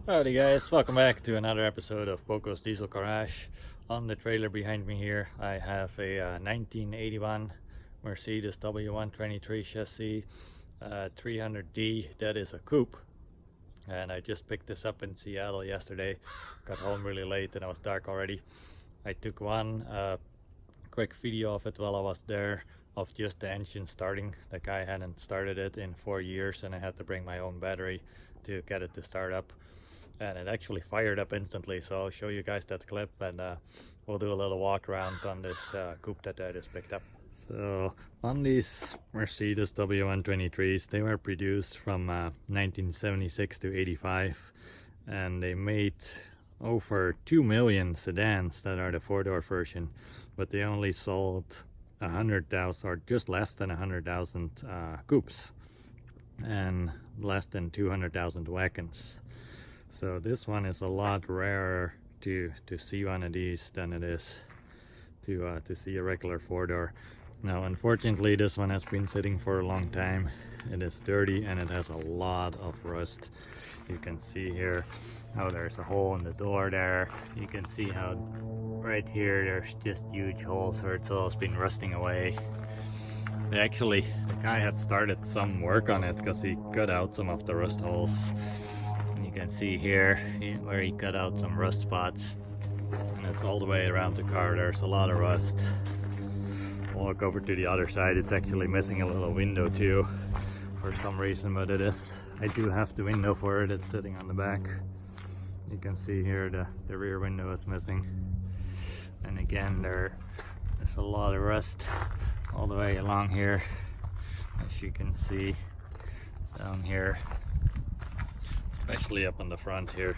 Howdy guys, welcome back to another episode of Poco's Diesel Garage. On the trailer behind me here I have a 1981 Mercedes W123 chassis 300D. That is a coupe, and I just picked this up in Seattle yesterday. Got home really late and it was dark already. I took one quick video of it while I was there, of just the engine starting. The guy hadn't started it in 4 years and I had to bring my own battery to get it to start up, and it actually fired up instantly. So I'll show you guys that clip, and we'll do a little walk around on this coupe that I just picked up. So on these Mercedes W123s, they were produced from 1976 to 85, and they made over 2 million sedans that are the 4-door version, but they only sold 100,000 or just less than 100,000 coupes and less than 200,000 wagons. So this one is a lot rarer to see one of these than it is to see a regular 4-door. Now unfortunately this one has been sitting for a long time. It is dirty and it has a lot of rust. You can see here how there's a hole in the door there. You can see how right here there's just huge holes where it's all been rusting away. The guy had started some work on it because he cut out some of the rust holes. You can see here where he cut out some rust spots, and it's all the way around the car. There's a lot of rust. We'll look over to the other side. It's actually missing a little window too for some reason, but I do have the window for it. It's sitting on the back. You can see here the rear window is missing, and again there's a lot of rust all the way along here, as you can see down here, especially up on the front here.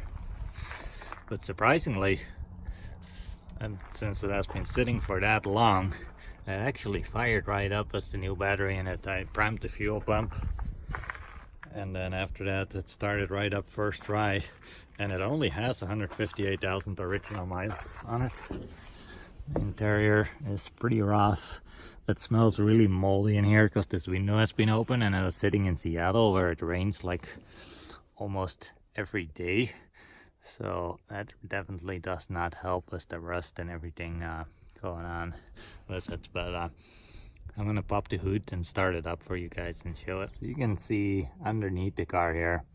But surprisingly, and since it has been sitting for that long, it actually fired right up with the new battery in it. I primed the fuel pump, and then after that it started right up first try, and it only has 158,000 original miles on it. The interior is pretty rough. It smells really moldy in here because this window has been open, and I was sitting in Seattle where it rains like almost every day, so that definitely does not help with the rust and everything going on with it. But I'm gonna pop the hood and start it up for you guys and show it. You can see underneath the car here,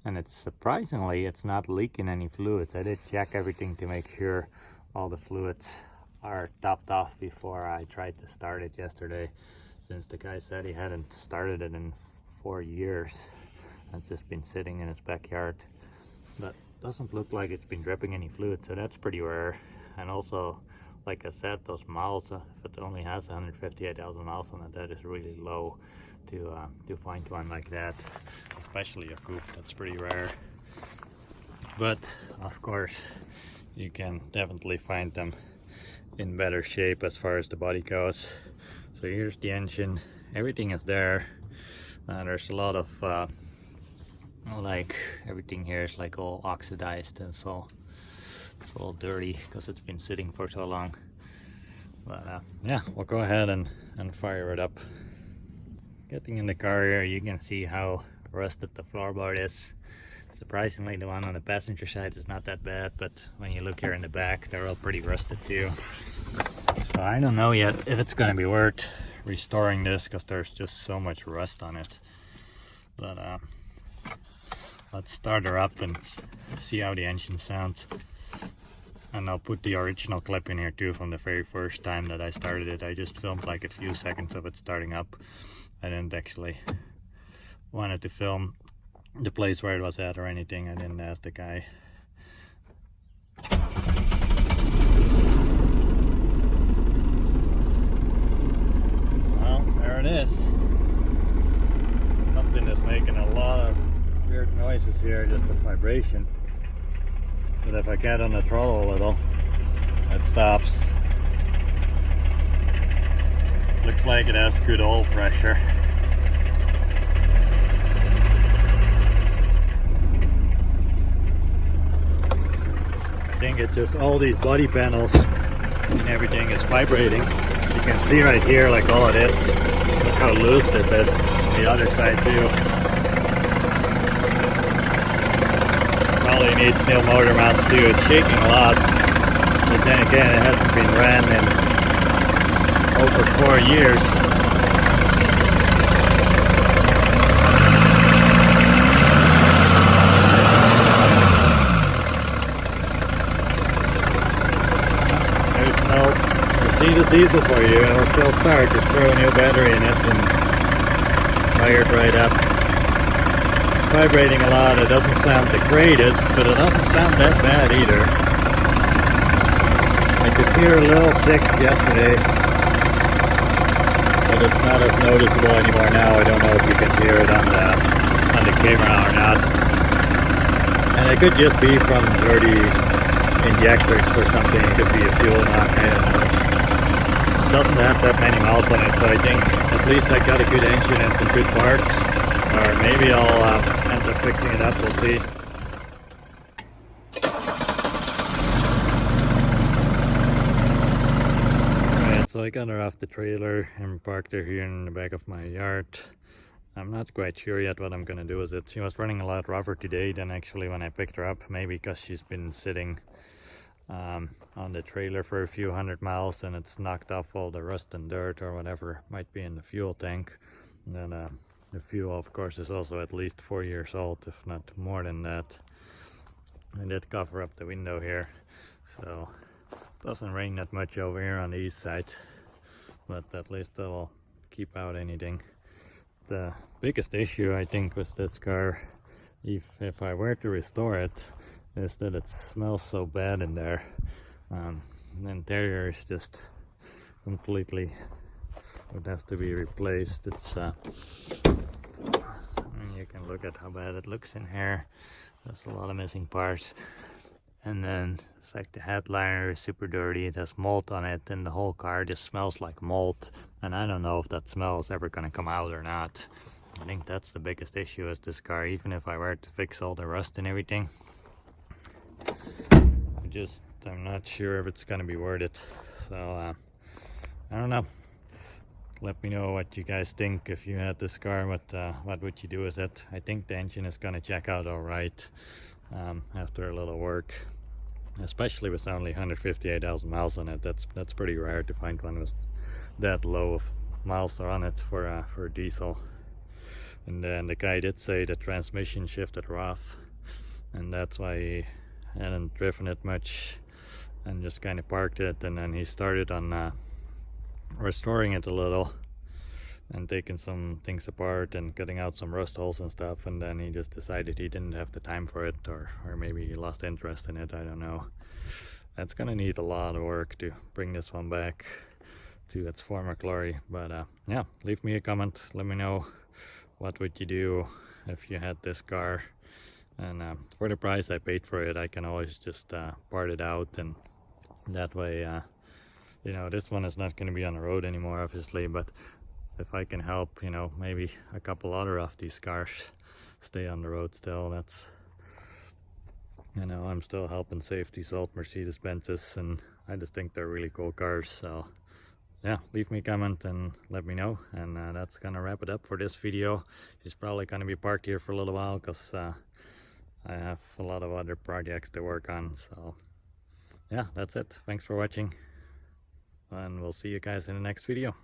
and it's surprisingly it's not leaking any fluids. I did check everything to make sure all the fluids are topped off before I tried to start it yesterday, since the guy said he hadn't started it in 4 years. It's just been sitting in his backyard, but doesn't look like it's been dripping any fluid, so that's pretty rare. And also, like I said, those miles, if it only has 158,000 miles on it, that is really low to find one like that, especially a coupe. That's pretty rare. But of course you can definitely find them in better shape as far as the body goes. So here's the engine, everything is there. There's a lot of like everything here is like all oxidized, and so it's all dirty because it's been sitting for so long. But yeah, we'll go ahead and fire it up. Getting in the car here, you can see how rusted the floorboard is. Surprisingly, the one on the passenger side is not that bad, but when you look here in the back, they're all pretty rusted too. So I don't know yet if it's gonna be worth restoring this because there's just so much rust on it. But let's start her up and see how the engine sounds. And I'll put the original clip in here too from the very first time that I started it. I just filmed like a few seconds of it starting up. I didn't actually wanted to film the place where it was at or anything. I didn't ask the guy. Well, there it is. Something that's making a lot of weird noises here, just the vibration. But if I get on the throttle a little, it stops. Looks like it has good oil pressure. I think it's just all these body panels and everything is vibrating. You can see right here like all of this. Look how loose this is. The other side too. Probably needs new motor mounts too. It's shaking a lot, but then again it hasn't been ran in over 4 years. There's no Mercedes diesel for you. It'll still start. Just throw a new battery in it and fire it right up. Vibrating a lot. It doesn't sound the greatest, but it doesn't sound that bad either. I could hear a little tick yesterday, but it's not as noticeable anymore now. I don't know if you can hear it on the camera or not. And it could just be from dirty injectors or something. It could be a fuel knock. I don't know. It doesn't have that many miles on it, so I think at least I got a good engine and some good parts. Or maybe I'll end up fixing it up, we'll see. Alright, so I got her off the trailer and parked her here in the back of my yard. I'm not quite sure yet what I'm gonna do with it. She was running a lot rougher today than actually when I picked her up. Maybe because she's been sitting on the trailer for a few hundred miles and it's knocked off all the rust and dirt or whatever might be in the fuel tank. And then the fuel, of course, is also at least 4 years old, if not more than that. I did cover up the window here, so it doesn't rain that much over here on the east side, but at least it will keep out anything. The biggest issue, I think, with this car, if I were to restore it, is that it smells so bad in there. The interior is just completely would have to be replaced. It's you can look at how bad it looks in here. There's a lot of missing parts, and then it's like the headliner is super dirty. It has mold on it, and the whole car just smells like mold, and I don't know if that smell is ever gonna come out or not. I think that's the biggest issue with this car. Even if I were to fix all the rust and everything, I'm not sure if it's gonna be worth it. So I don't know. Let me know what you guys think. If you had this car, what would you do with it? I think the engine is gonna check out all right after a little work, especially with only 158,000 miles on it. That's pretty rare to find one with that low of miles on it for a diesel. And then the guy did say the transmission shifted rough, and that's why he hadn't driven it much and just kind of parked it. And then he started on restoring it a little and taking some things apart and cutting out some rust holes and stuff, and then he just decided he didn't have the time for it, or maybe he lost interest in it. I don't know. That's gonna need a lot of work to bring this one back to its former glory. But yeah, leave me a comment. Let me know what would you do if you had this car, and for the price I paid for it, I can always just part it out, and that way you know, this one is not going to be on the road anymore, obviously, but if I can help, you know, maybe a couple other of these cars stay on the road still, that's, you know, I'm still helping save these old Mercedes Benzes, and I just think they're really cool cars. So yeah, leave me a comment and let me know, and that's gonna wrap it up for this video. She's probably gonna be parked here for a little while because I have a lot of other projects to work on. So yeah, that's it. Thanks for watching, and we'll see you guys in the next video.